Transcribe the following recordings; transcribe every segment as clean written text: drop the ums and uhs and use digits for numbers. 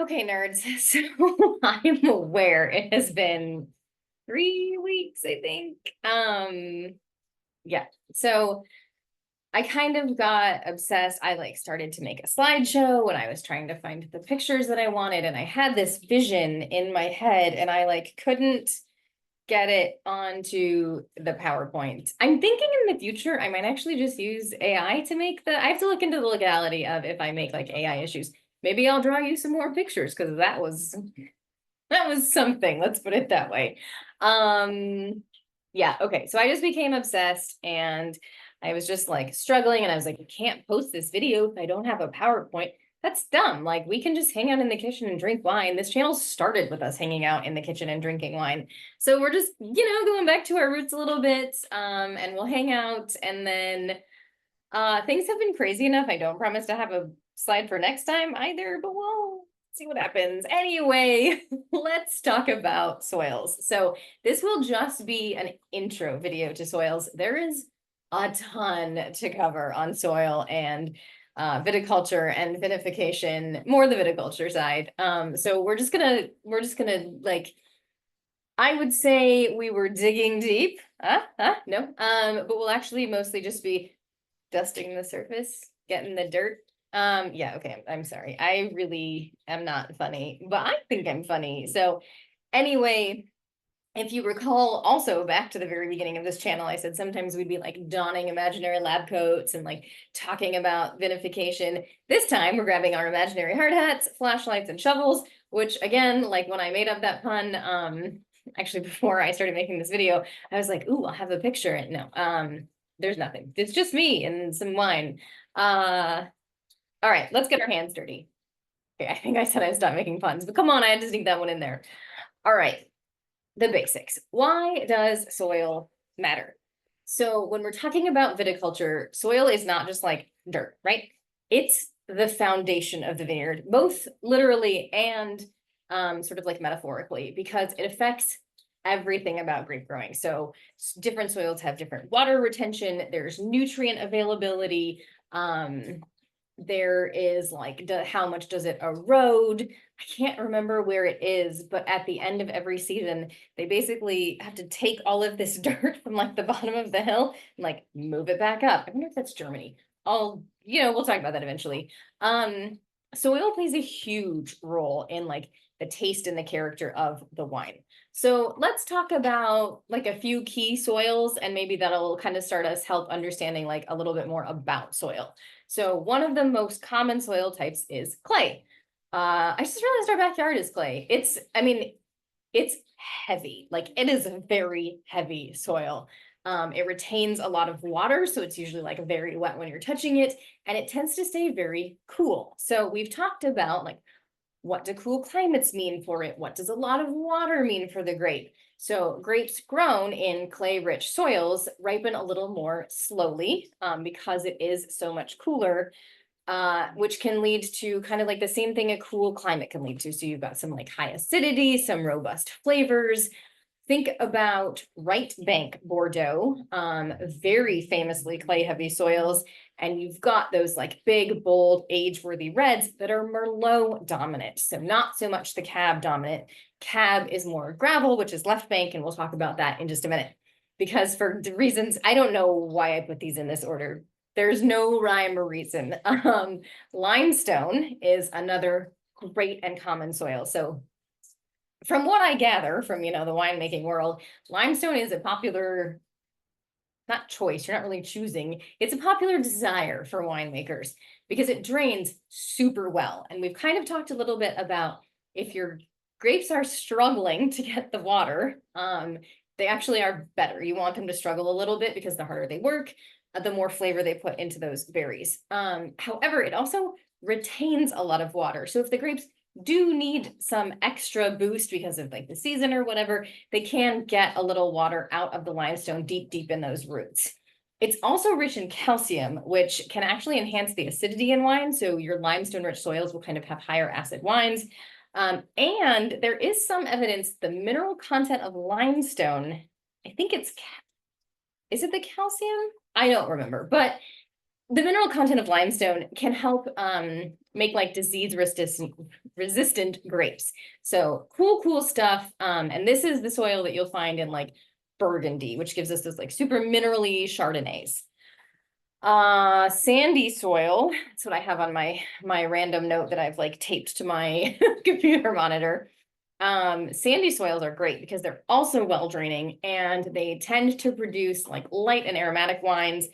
Okay, nerds. So I'm aware it has been 3 weeks, I think. Yeah. So I kind of got obsessed. I like started to make a slideshow when I was trying to find the pictures that I wanted, and I had this vision in my head, and I like couldn't get it onto the PowerPoint. I'm thinking in the future I might actually just use AI to make I have to look into the legality of if I make like AI issues. Maybe I'll draw you some more pictures because that was something. Let's put it that way. Yeah, okay. So I just became obsessed and I was just like struggling and I was like, I can't post this video if I don't have a PowerPoint. That's dumb. Like we can just hang out in the kitchen and drink wine. This channel started with us hanging out in the kitchen and drinking wine. So we're just, going back to our roots a little bit. And we'll hang out and then things have been crazy enough. I don't promise to have a slide for next time either, but we'll see what happens. Anyway, let's talk about soils. So this will just be an intro video to soils. There is a ton to cover on soil and viticulture and vinification, more the viticulture side. So we're just gonna like I would say we were digging deep. No. But we'll actually mostly just be dusting the surface, getting the dirt. Yeah, okay, I'm sorry. I really am not funny, but I think I'm funny. So anyway, if you recall, also back to the very beginning of this channel, I said sometimes we'd be like donning imaginary lab coats and like talking about vinification. This time we're grabbing our imaginary hard hats, flashlights, and shovels, which again, like when I made up that pun, actually before I started making this video, I was like, ooh, I'll have a picture. And no, there's nothing. It's just me and some wine. All right, let's get our hands dirty. Okay, I think I said I'd stop making puns, but come on, I had to sneak that one in there. All right, the basics. Why does soil matter? So when we're talking about viticulture, soil is not just like dirt, right? It's the foundation of the vineyard, both literally and sort of like metaphorically, because it affects everything about grape growing. So different soils have different water retention, there's nutrient availability, there is like how much does it erode. I can't remember where it is, but at the end of every season they basically have to take all of this dirt from like the bottom of the hill and like move it back up. I wonder if that's Germany. We'll talk about that eventually. Soil plays a huge role in like the taste and the character of the wine. So let's talk about like a few key soils, and maybe that'll kind of start us help understanding like a little bit more about soil. So one of the most common soil types is clay. I just realized our backyard is clay. It's heavy. Like it is a very heavy soil. It retains a lot of water, so it's usually like very wet when you're touching it, and it tends to stay very cool. So we've talked about like what do cool climates mean for it? What does a lot of water mean for the grape? So grapes grown in clay-rich soils ripen a little more slowly because it is so much cooler, which can lead to kind of like the same thing a cool climate can lead to. So you've got some like high acidity, some robust flavors. Think about right bank Bordeaux, very famously clay heavy soils. And you've got those like big, bold, age-worthy reds that are Merlot dominant. So not so much the Cab dominant. Cab is more gravel, which is left bank, and we'll talk about that in just a minute. Because for the reasons, I don't know why I put these in this order. There's no rhyme or reason. Limestone is another great and common soil. So from what I gather from, the winemaking world, limestone is a popular, not choice, you're not really choosing, it's a popular desire for winemakers because it drains super well. And we've kind of talked a little bit about if your grapes are struggling to get the water, they actually are better. You want them to struggle a little bit because the harder they work, the more flavor they put into those berries. However, it also retains a lot of water. So if the grapes do need some extra boost because of like the season or whatever, they can get a little water out of the limestone deep, deep in those roots. It's also rich in calcium, which can actually enhance the acidity in wine. So your limestone-rich soils will kind of have higher acid wines. And there is some evidence the mineral content of limestone, I think is it the calcium? I don't remember, but the mineral content of limestone can help make like disease resistant grapes. So cool stuff. And this is the soil that you'll find in like Burgundy, which gives us those like super minerally Chardonnays. Sandy soil. That's what I have on my random note that I've like taped to my computer monitor. Sandy soils are great because they're also well draining and they tend to produce like light and aromatic wines.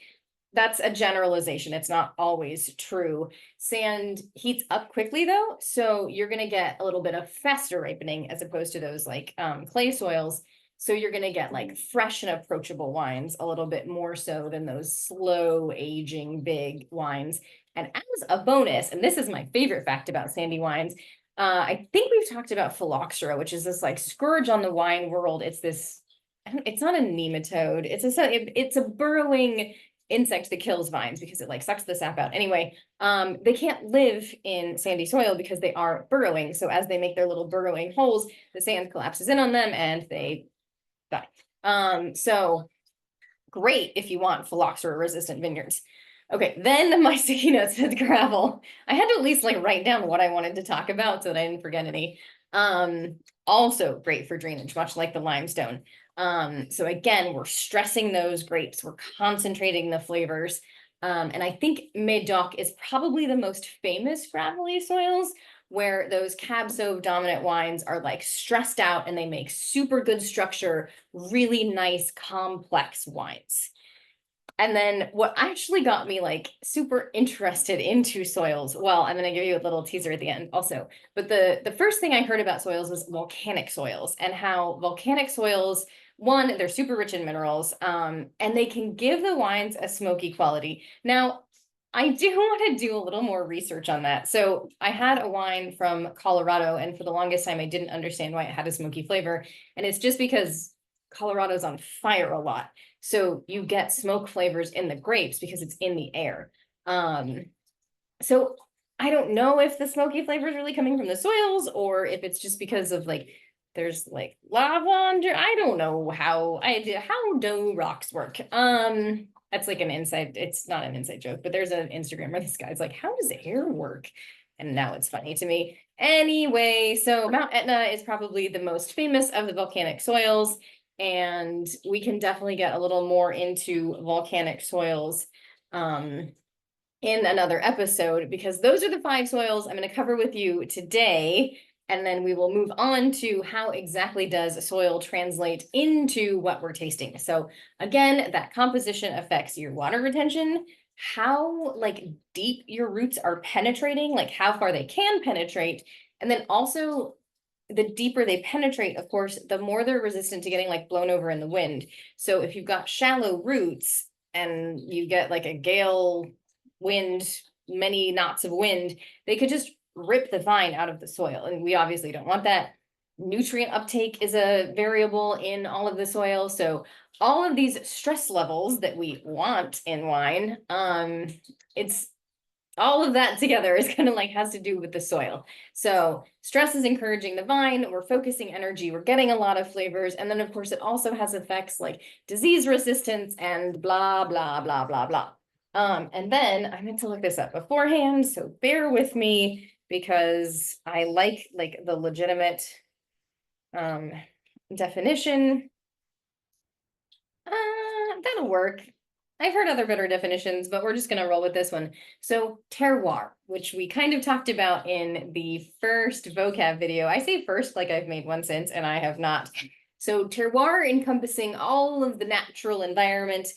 That's a generalization. It's not always true. Sand heats up quickly though, so you're going to get a little bit of faster ripening as opposed to those like clay soils. So you're going to get like fresh and approachable wines a little bit more so than those slow aging big wines. And as a bonus, and this is my favorite fact about sandy wines, I think we've talked about phylloxera, which is this like scourge on the wine world. It's this, it's not a nematode. It's a burrowing insect that kills vines because it like sucks the sap out. Anyway, they can't live in sandy soil because they are burrowing. So as they make their little burrowing holes, the sand collapses in on them and they die. So great if you want phylloxera resistant vineyards. Okay, then my sticky notes with gravel. I had to at least like write down what I wanted to talk about so that I didn't forget any. Also great for drainage, much like the limestone. So again, we're stressing those grapes, we're concentrating the flavors. And I think Médoc is probably the most famous gravelly soils where those Cab Sauv dominant wines are like stressed out and they make super good structure, really nice, complex wines. And then what actually got me like super interested into soils, well, I'm going to give you a little teaser at the end also, but the first thing I heard about soils was volcanic soils and how volcanic soils, one, they're super rich in minerals, and they can give the wines a smoky quality. Now, I do want to do a little more research on that. So I had a wine from Colorado, and for the longest time, I didn't understand why it had a smoky flavor. And it's just because Colorado's on fire a lot. So you get smoke flavors in the grapes because it's in the air. So I don't know if the smoky flavor is really coming from the soils or if it's just because of like, there's like lava under, I don't know how do rocks work? That's like an inside, it's not an inside joke, but there's an Instagram where this guy's like, how does air work? And now it's funny to me. Anyway, so Mount Etna is probably the most famous of the volcanic soils. And we can definitely get a little more into volcanic soils in another episode, because those are the 5 soils I'm going to cover with you today. And then we will move on to how exactly does soil translate into what we're tasting. So again, that composition affects your water retention, how like deep your roots are penetrating, like how far they can penetrate, and then also the deeper they penetrate, of course, the more they're resistant to getting like blown over in the wind. So if you've got shallow roots and you get like a gale wind, many knots of wind, they could just rip the vine out of the soil. And we obviously don't want that. Nutrient uptake is a variable in all of the soil. So all of these stress levels that we want in wine, it's all of that together is kind of like has to do with the soil. So stress is encouraging the vine, we're focusing energy, we're getting a lot of flavors. And then of course it also has effects like disease resistance and blah, blah, blah, blah, blah. And then I meant to look this up beforehand, so bear with me because I like the legitimate definition. That'll work. I've heard other better definitions, but we're just going to roll with this one. So terroir, which we kind of talked about in the first vocab video. I say first like I've made one since, and I have not. So terroir encompassing all of the natural environment,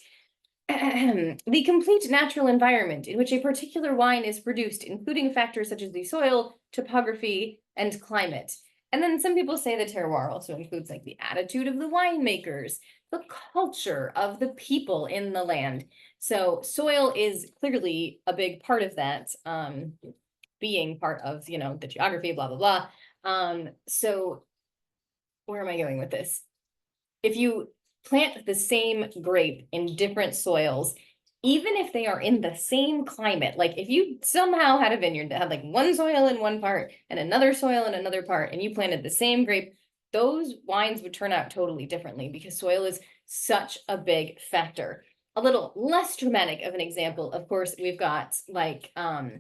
the complete natural environment in which a particular wine is produced, including factors such as the soil, topography, and climate. And then some people say the terroir also includes like the attitude of the winemakers, the culture of the people in the land. So soil is clearly a big part of that, being part of, you know, the geography, blah, blah, blah. So where am I going with this? If you plant the same grape in different soils, even if they are in the same climate, like if you somehow had a vineyard that had like one soil in one part and another soil in another part, and you planted the same grape, those wines would turn out totally differently because soil is such a big factor. a little less dramatic of an example, of course, we've got like the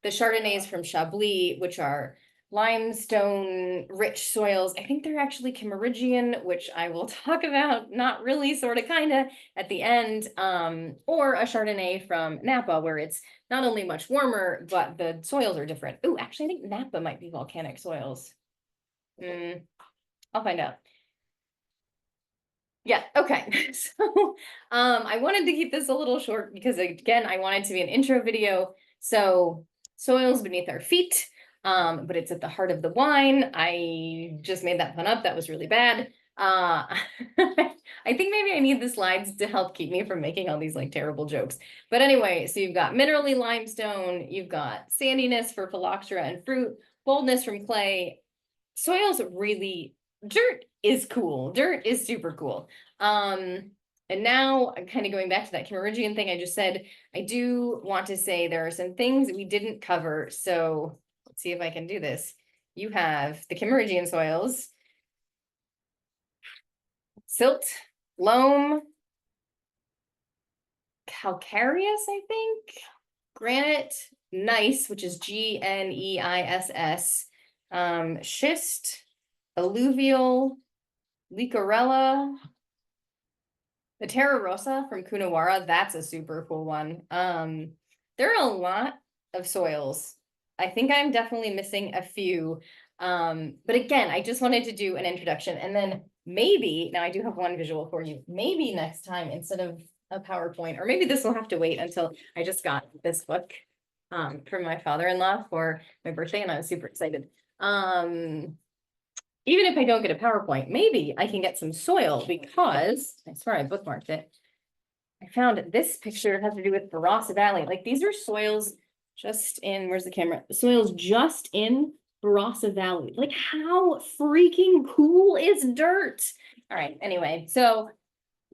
Chardonnays from Chablis, which are limestone rich soils. I think they're actually Cameridian, which I will talk about, not really, sort of, kind of, at the end, or a Chardonnay from Napa, where it's not only much warmer, but the soils are different. Oh, actually, I think Napa might be volcanic soils. I'll find out. Yeah, okay. So I wanted to keep this a little short because, again, I wanted to be an intro video. So soils beneath our feet, but it's at the heart of the wine. I just made that pun up. That was really bad. I think maybe I need the slides to help keep me from making all these like terrible jokes. But anyway, so you've got minerally limestone, you've got sandiness for phylloxera and fruit, boldness from clay. Soils really, dirt is cool. Dirt is super cool. And now I'm kind of going back to that Cameridian thing I just said. I do want to say there are some things we didn't cover. So let's see if I can do this. You have the Cameridian soils, silt, loam, calcareous, I think, granite, gneiss, which is Gneiss, schist, alluvial, Licorella, the Terra Rosa from Coonawarra, that's a super cool one. There are a lot of soils. I think I'm definitely missing a few. But again, I just wanted to do an introduction, and then maybe, now I do have one visual for you, maybe next time instead of a PowerPoint, or maybe this will have to wait until I just got this book from my father-in-law for my birthday, and I was super excited. Even if I don't get a PowerPoint, maybe I can get some soil, because I swear I bookmarked it. I found this picture has to do with Barossa Valley. Like, these are soils just in, where's the camera? Soils just in Barossa Valley. Like, how freaking cool is dirt? All right, anyway, so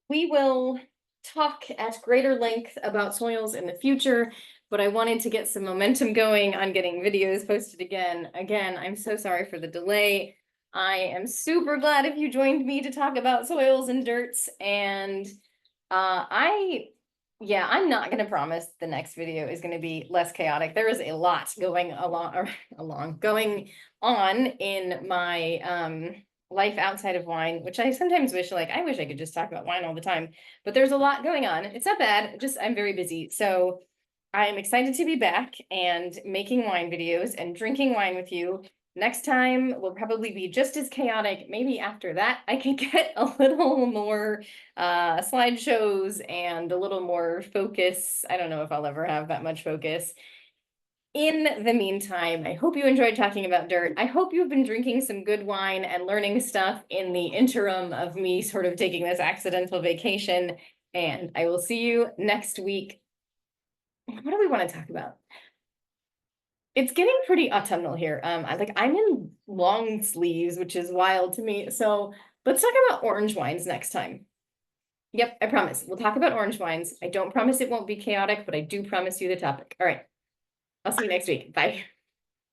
we will talk at greater length about soils in the future, but I wanted to get some momentum going on getting videos posted again. Again, I'm so sorry for the delay. I am super glad if you joined me to talk about soils and dirts, and I'm not going to promise the next video is going to be less chaotic. There is a lot going going on in my life outside of wine, which I sometimes wish, like, I wish I could just talk about wine all the time, but there's a lot going on. It's not bad, just I'm very busy. So I'm excited to be back and making wine videos and drinking wine with you. Next time will probably be just as chaotic. Maybe after that, I can get a little more slideshows and a little more focus. I don't know if I'll ever have that much focus. In the meantime, I hope you enjoyed talking about dirt. I hope you've been drinking some good wine and learning stuff in the interim of me sort of taking this accidental vacation. And I will see you next week. What do we want to talk about? It's getting pretty autumnal here. I'm in long sleeves, which is wild to me. So let's talk about orange wines next time. Yep, I promise. We'll talk about orange wines. I don't promise it won't be chaotic, but I do promise you the topic. All right. I'll see you next week. Bye.